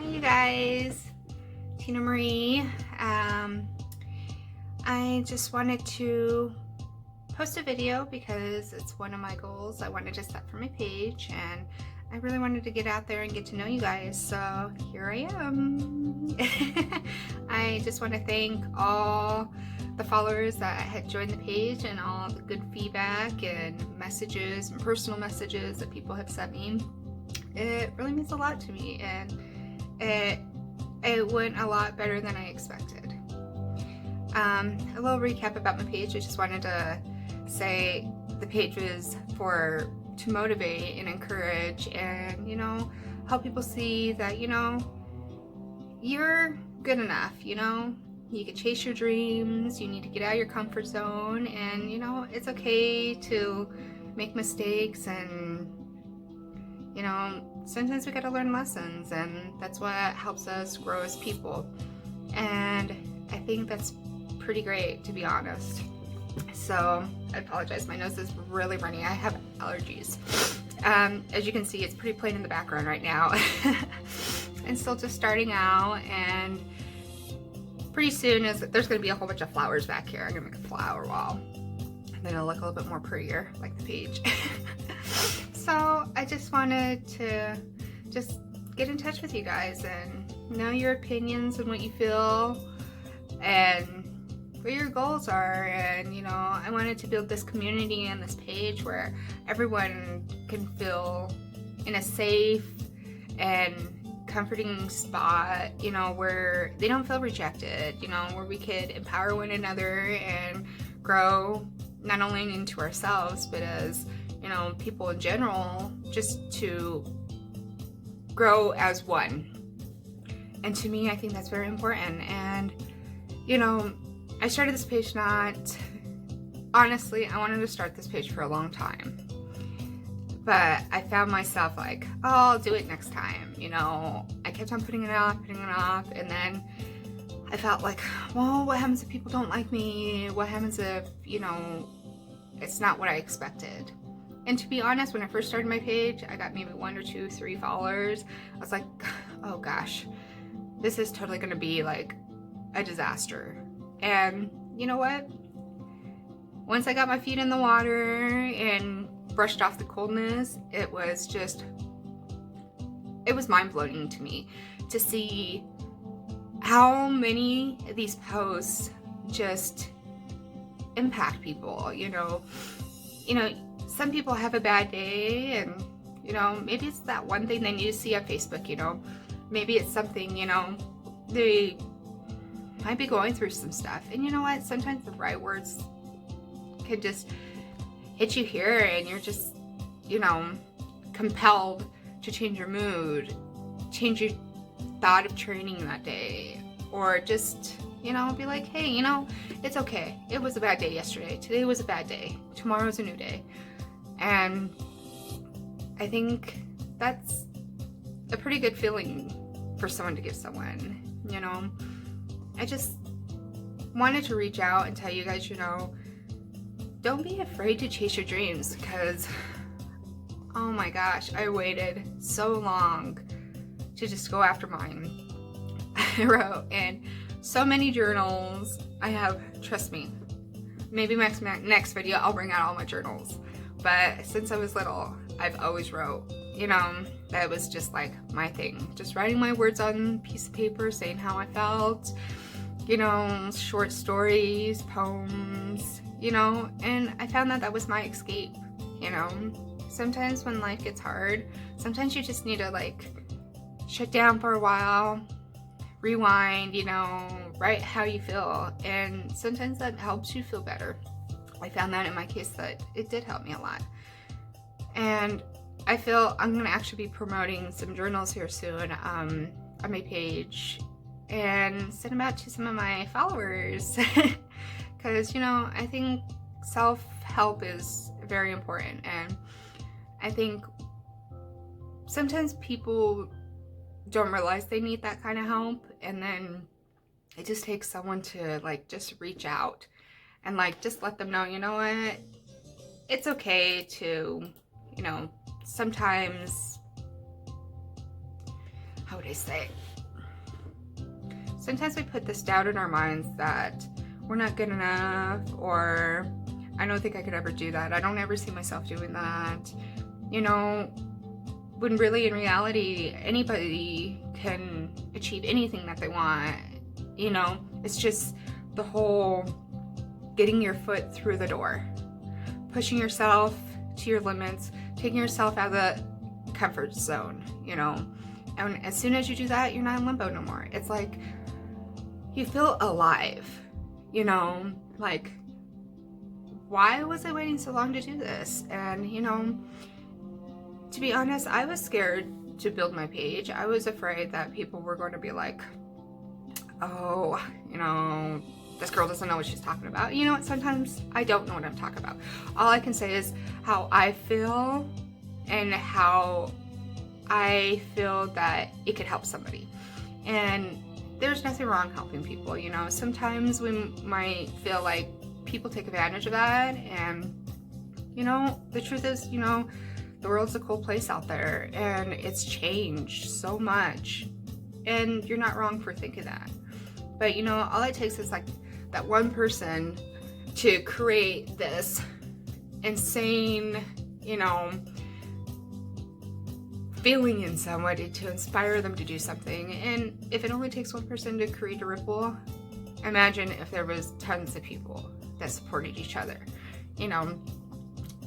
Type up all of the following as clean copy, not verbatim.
Hi you guys, Tina Marie. I just wanted to post a video because it's one of my goals I wanted to set for my page, and I really wanted to get out there and get to know you guys, so here I am. I just want to thank all the followers that had joined the page and all the good feedback and messages and personal messages that people have sent me. It really means a lot to me, and it went a lot better than I expected. A little recap about my page. I just wanted to say the page was to motivate and encourage and, help people see that, you're good enough, you can chase your dreams, you need to get out of your comfort zone, and, it's okay to make mistakes, and, sometimes we gotta learn lessons, and that's what helps us grow as people. And I think that's pretty great, to be honest. So I apologize, my nose is really runny. I have allergies. As you can see, it's pretty plain in the background right now. I'm still just starting out, and pretty soon there's going to be a whole bunch of flowers back here. I'm going to make a flower wall, and then it'll look a little bit more prettier, like the page. So I just wanted to just get in touch with you guys and know your opinions and what you feel and what your goals are. And I wanted to build this community and this page where everyone can feel in a safe and comforting spot, where they don't feel rejected, where we could empower one another and grow not only into ourselves, but as people in general, just to grow as one. And to me, I think that's very important. And I started this page honestly, I wanted to start this page for a long time, but I found myself like, oh, I'll do it next time. I kept on putting it off, and then I felt like, well, what happens if people don't like me? What happens if, it's not what I expected? And to be honest, when I first started my page, I got maybe 1 or 2, 3 followers. I was like, oh gosh, this is totally gonna be like a disaster. And you know what? Once I got my feet in the water and brushed off the coldness, it was mind-blowing to me to see how many of these posts just impact people. Some people have a bad day, and maybe it's that one thing they need to see on Facebook. Maybe it's something, they might be going through some stuff, and you know what, sometimes the right words can just hit you here, and you're just compelled to change your mood, change your thought of training that day, or just be like, hey, it's okay, it was a bad day yesterday, today was a bad day, tomorrow's a new day. And I think that's a pretty good feeling for someone to give someone. I just wanted to reach out and tell you guys, don't be afraid to chase your dreams, because oh my gosh, I waited so long to just go after mine. I wrote in so many journals. I have, trust me, maybe my next video I'll bring out all my journals. But since I was little, I've always wrote. That was just like my thing. Just writing my words on a piece of paper, saying how I felt, short stories, poems, and I found that was my escape. Sometimes when life gets hard, sometimes you just need to like shut down for a while, rewind, write how you feel, and sometimes that helps you feel better. I found that in my case that it did help me a lot. And I feel I'm going to actually be promoting some journals here soon on my page and send them out to some of my followers. Because, I think self-help is very important. And I think sometimes people don't realize they need that kind of help. And then it just takes someone to like just reach out and like just let them know, what, it's okay to, sometimes, how would I say, sometimes we put this doubt in our minds that we're not good enough, or I don't think I could ever do that. I don't ever see myself doing that. You know, when really in reality, anybody can achieve anything that they want. You know, it's just the whole getting your foot through the door, pushing yourself to your limits, taking yourself out of the comfort zone, you know. And as soon as you do that, you're not in limbo no more. It's like you feel alive, you know, like, why was I waiting so long to do this? And, you know, to be honest, I was scared to build my page. I was afraid that people were going to be like, oh, you know, this girl doesn't know what she's talking about. You know what? Sometimes I don't know what I'm talking about. All I can say is how I feel and how I feel that it could help somebody. And there's nothing wrong helping people, you know. Sometimes we might feel like people take advantage of that, and, you know, the truth is, you know, the world's a cool place out there, and it's changed so much, and you're not wrong for thinking that. But, you know, all it takes is like that one person to create this insane, you know, feeling in somebody to inspire them to do something. And if it only takes one person to create a ripple, imagine if there was tons of people that supported each other. You know,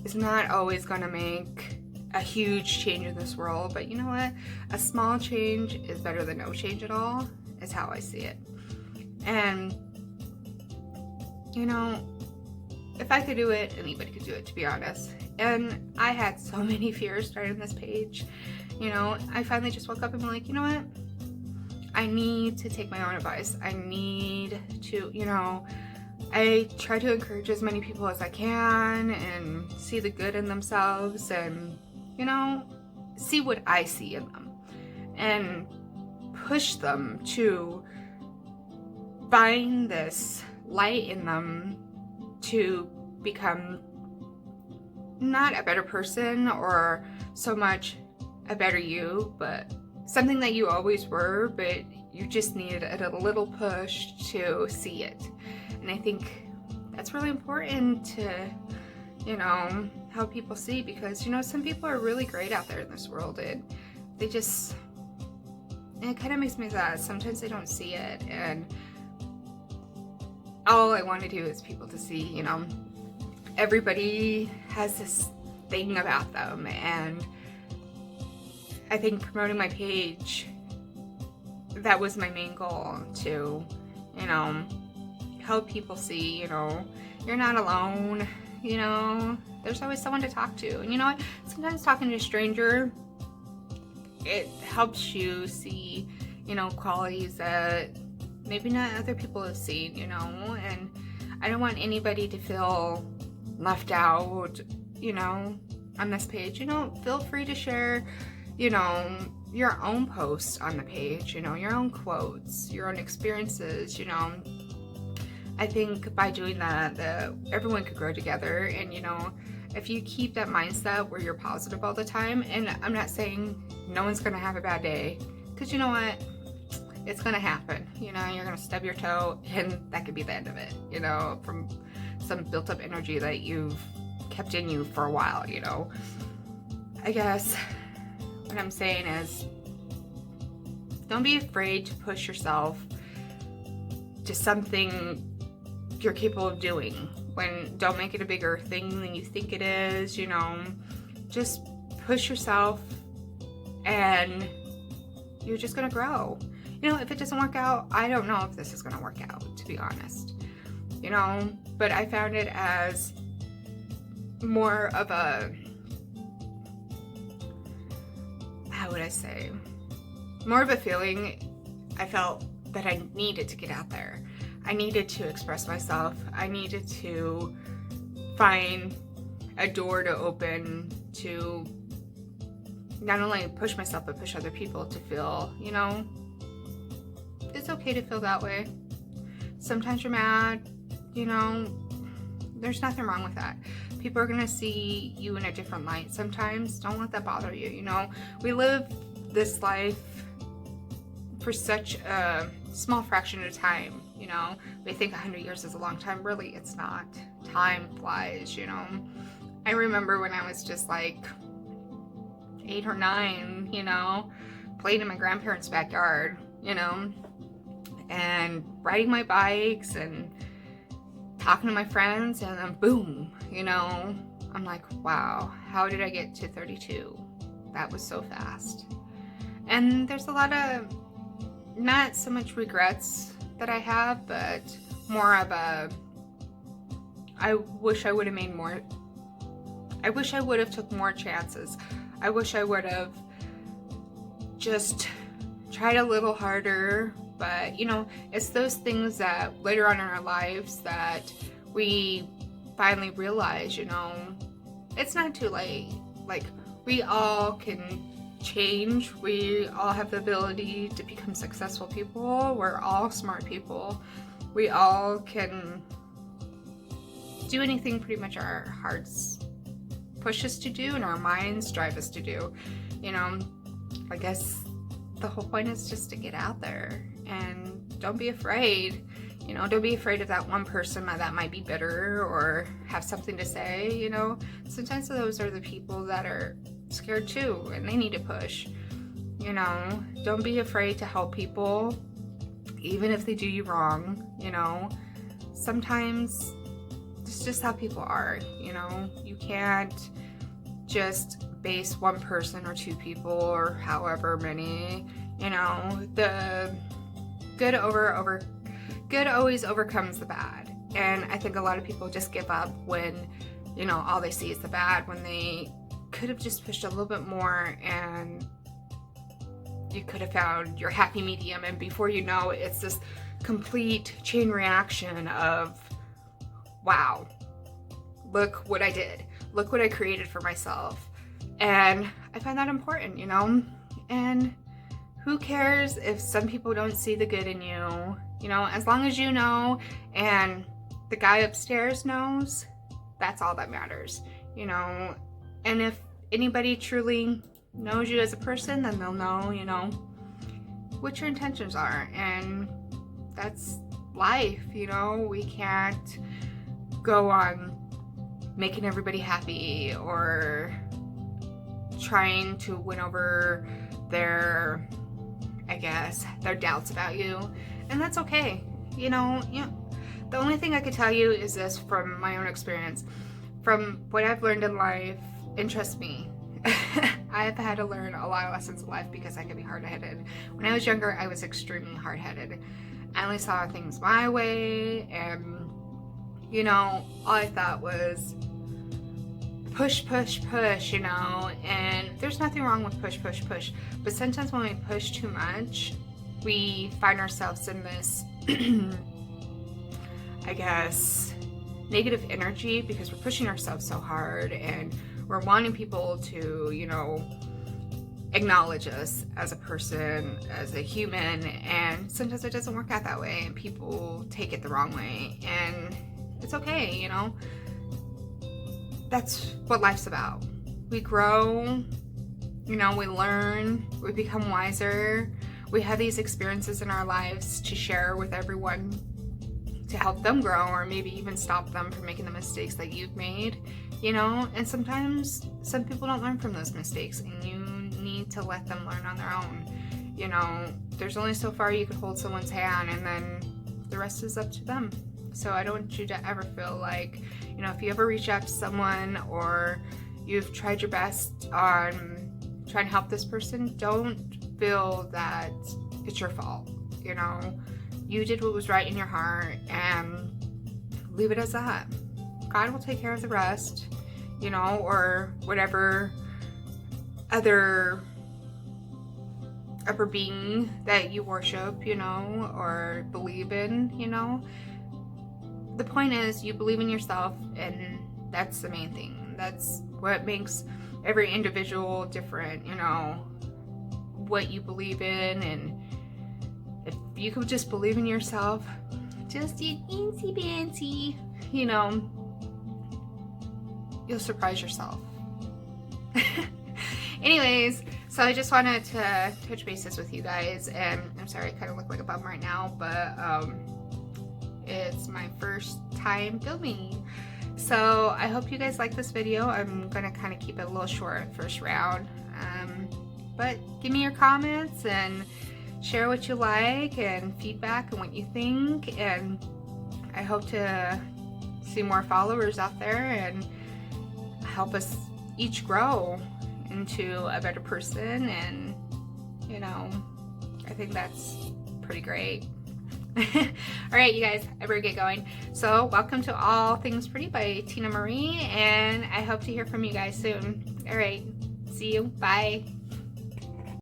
it's not always going to make a huge change in this world, but you know what? A small change is better than no change at all, is how I see it. And, you know, if I could do it, anybody could do it, to be honest. And I had so many fears starting this page. You know, I finally just woke up and I'm like, you know what? I need to take my own advice. I need to, you know, I try to encourage as many people as I can and see the good in themselves and, you know, see what I see in them and push them to find this light in them to become not a better person or so much a better you, but something that you always were, but you just needed a little push to see it. And I think that's really important to, you know, how people see, because, you know, some people are really great out there in this world, and they just, and it kind of makes me sad. Sometimes they don't see it, and all I want to do is people to see, you know, everybody has this thing about them. And I think promoting my page, that was my main goal, to, you know, help people see, you know, you're not alone, you know, there's always someone to talk to. And you know what, sometimes talking to a stranger, it helps you see, you know, qualities that maybe not other people have seen, you know. And I don't want anybody to feel left out, you know, on this page. You know, feel free to share, you know, your own posts on the page, you know, your own quotes, your own experiences, you know. I think by doing that, everyone could grow together. And, you know, if you keep that mindset where you're positive all the time, and I'm not saying no one's going to have a bad day, because you know what? It's going to happen. You know, you're going to stub your toe, and that could be the end of it, you know, from some built up energy that you've kept in you for a while, you know. I guess what I'm saying is, don't be afraid to push yourself to something you're capable of doing. Don't make it a bigger thing than you think it is, you know. Just push yourself, and you're just gonna grow. You know, if it doesn't work out, I don't know if this is gonna work out, to be honest. You know, but I found it as more of a, how would I say, more of a feeling. I felt that I needed to get out there. I needed to express myself. I needed to find a door to open to not only push myself, but push other people to feel, you know, it's okay to feel that way. Sometimes you're mad, you know, there's nothing wrong with that. People are gonna see you in a different light sometimes. Don't let that bother you, you know. We live this life for such a small fraction of time, you know. We think 100 years is a long time. Really, it's not. Time flies, you know. I remember when I was just like 8 or 9, you know, playing in my grandparents' backyard, you know, and riding my bikes and talking to my friends, and then boom, you know, I'm like, wow, how did I get to 32? That was so fast. And there's a lot of, not so much regrets that I have, but more of a, I wish I would have made more, I wish I would have took more chances. I wish I would have just tried a little harder. But, you know, it's those things that later on in our lives that we finally realize, you know, it's not too late. Like, we all can change. We all have the ability to become successful people. We're all smart people. We all can do anything pretty much our hearts push us to do and our minds drive us to do. You know, I guess the whole point is just to get out there and don't be afraid. You know, don't be afraid of that one person that might be bitter or have something to say, you know. Sometimes those are the people that are scared too and they need to push. You know, don't be afraid to help people even if they do you wrong, you know. Sometimes it's just how people are, you know. You can't just base one person or two people or however many, you know. The good always overcomes the bad. And I think a lot of people just give up when, you know, all they see is the bad, when they could have just pushed a little bit more and you could have found your happy medium. And before you know, it's this complete chain reaction of, wow, look what I did. Look what I created for myself. And I find that important, you know. And who cares if some people don't see the good in you? You know, as long as you know and the guy upstairs knows, that's all that matters, you know. And if anybody truly knows you as a person, then they'll know, you know, what your intentions are. And that's life, you know. We can't go on making everybody happy or trying to win over their, I guess, their doubts about you. And that's okay. You know, the only thing I could tell you is this from my own experience, from what I've learned in life, and trust me, I've had to learn a lot of lessons in life because I can be hard-headed. When I was younger, I was extremely hard-headed. I only saw things my way, and, you know, all I thought was push, push, push, you know. And there's nothing wrong with push, push, push. But sometimes when we push too much, we find ourselves in this, I guess, negative energy because we're pushing ourselves so hard and we're wanting people to, you know, acknowledge us as a person, as a human. And sometimes it doesn't work out that way and people take it the wrong way. And it's okay, you know. That's what life's about. We grow, you know, we learn, we become wiser. We have these experiences in our lives to share with everyone to help them grow or maybe even stop them from making the mistakes that you've made, you know. And sometimes some people don't learn from those mistakes and you need to let them learn on their own. You know, there's only so far you can hold someone's hand and then the rest is up to them. So I don't want you to ever feel like, you know, if you ever reach out to someone or you've tried your best on trying to help this person, don't feel that it's your fault. You know, you did what was right in your heart and leave it as that. God will take care of the rest, you know, or whatever other upper being that you worship, you know, or believe in, you know. The point is you believe in yourself, and that's the main thing. That's what makes every individual different, you know, what you believe in. And if you could just believe in yourself, just eat eensy bancy, you know, you'll surprise yourself. Anyways, So I just wanted to touch bases with you guys, and I'm sorry I kind of look like a bum right now, but it's my first time filming. So I hope you guys like this video. I'm gonna kind of keep it a little short first round, but give me your comments and share what you like and feedback and what you think, and I hope to see more followers out there and help us each grow into a better person. And you know, I think that's pretty great. All right, you guys, I better get going. So welcome to All Things Pretty by Tina Marie, and I hope to hear from you guys soon. All right, see you. Bye.